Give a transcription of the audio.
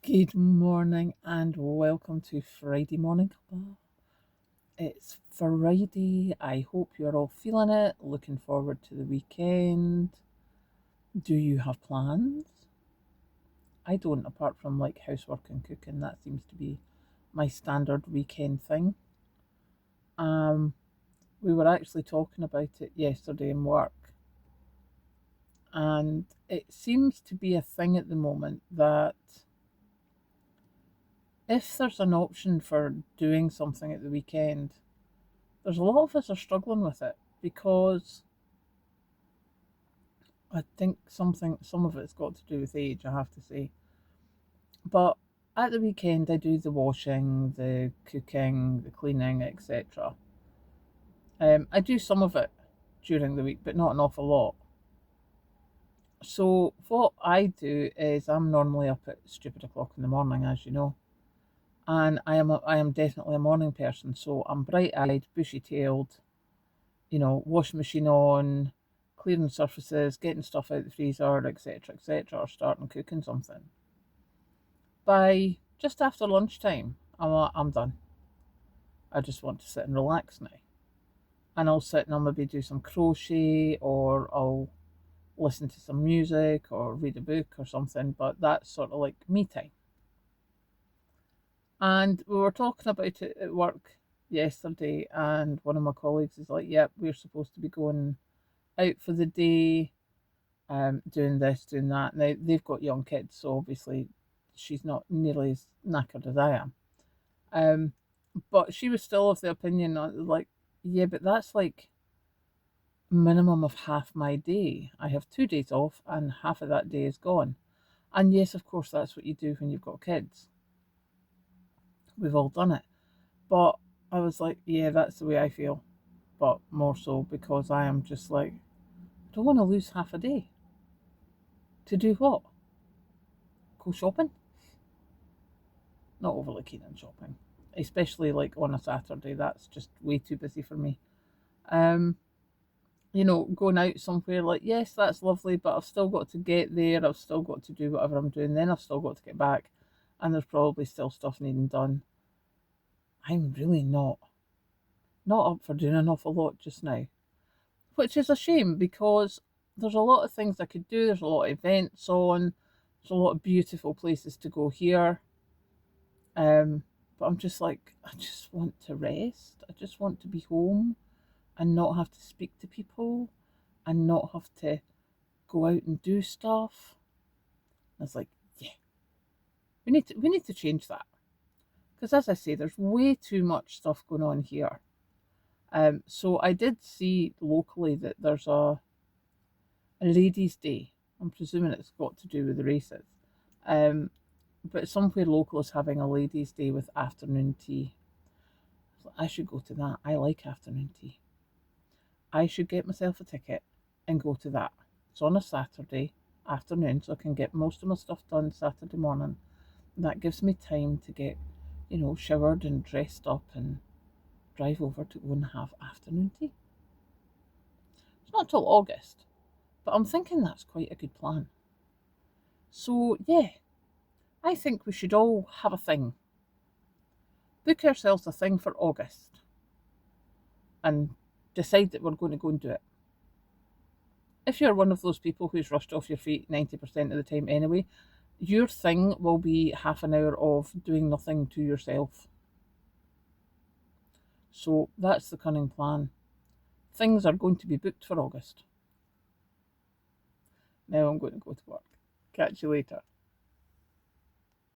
Good morning and welcome to Friday Morning Cuppa. It's Friday. I hope you're all feeling it, looking forward to the weekend. Do you have plans? I don't, apart from like housework and cooking. That seems to be my standard weekend thing. Um, we were actually talking about it yesterday in work, and it seems to be a thing at the moment that if there's an option for doing something at the weekend, there's a lot of us are struggling with it because I think some of it's got to do with age, I have to say. But at the weekend, I do the washing, the cooking, the cleaning, etc. I do some of it during the week, but not an awful lot. So what I do is I'm normally up at stupid o'clock in the morning, as you know, and I am definitely a morning person. So I'm bright-eyed, bushy-tailed, washing machine on, clearing surfaces, getting stuff out the freezer, etc., or starting cooking something. By just after lunchtime, I'm done. I just want to sit and relax now. And I'll sit and I'll maybe do some crochet or I'll listen to some music or read a book or something, but that's sort of like me time. And we were talking about it at work yesterday, and one of my colleagues is like, yep, we're supposed to be going out for the day, doing this, doing that. Now they've got young kids, so obviously she's not nearly as knackered as I am. Um, but she was still of the opinion like, yeah, but that's like minimum of half my day. I have 2 days off, and half of that day is gone. And yes, of course, that's what you do when you've got kids. We've all done it. But I was like, yeah, that's the way I feel. But more so because I am just like, I don't want to lose half a day. To do what? Go shopping? Not overly keen on shopping, especially like on a Saturday. That's just way too busy for me. Um, going out somewhere, like, yes, that's lovely, but I've still got to get there. I've still got to do whatever I'm doing. Then I've still got to get back, and there's probably still stuff needing done. I'm really not up for doing an awful lot just now, which is a shame because there's a lot of things I could do. There's a lot of events on. There's a lot of beautiful places to go here. Um, but I'm just like, I just want to rest. I just want to be home and not have to speak to people and not have to go out and do stuff. I was like, yeah, we need to change that. Because as I say, there's way too much stuff going on here. So I did see locally that there's a ladies' day. I'm presuming it's got to do with the races. Um, but somewhere local is having a ladies' day with afternoon tea. So I should go to that. I like afternoon tea. I should get myself a ticket and go to that. It's on a Saturday afternoon, so I can get most of my stuff done Saturday morning. That gives me time to get, showered and dressed up and drive over to go and have afternoon tea. It's not till August, but I'm thinking that's quite a good plan. So, yeah, I think we should all have a thing. Book ourselves a thing for August and decide that we're going to go and do it. If you're one of those people who's rushed off your feet 90% of the time anyway, your thing will be half an hour of doing nothing to yourself. So that's the cunning plan. Things are going to be booked for August. Now I'm going to go to work. Catch you later.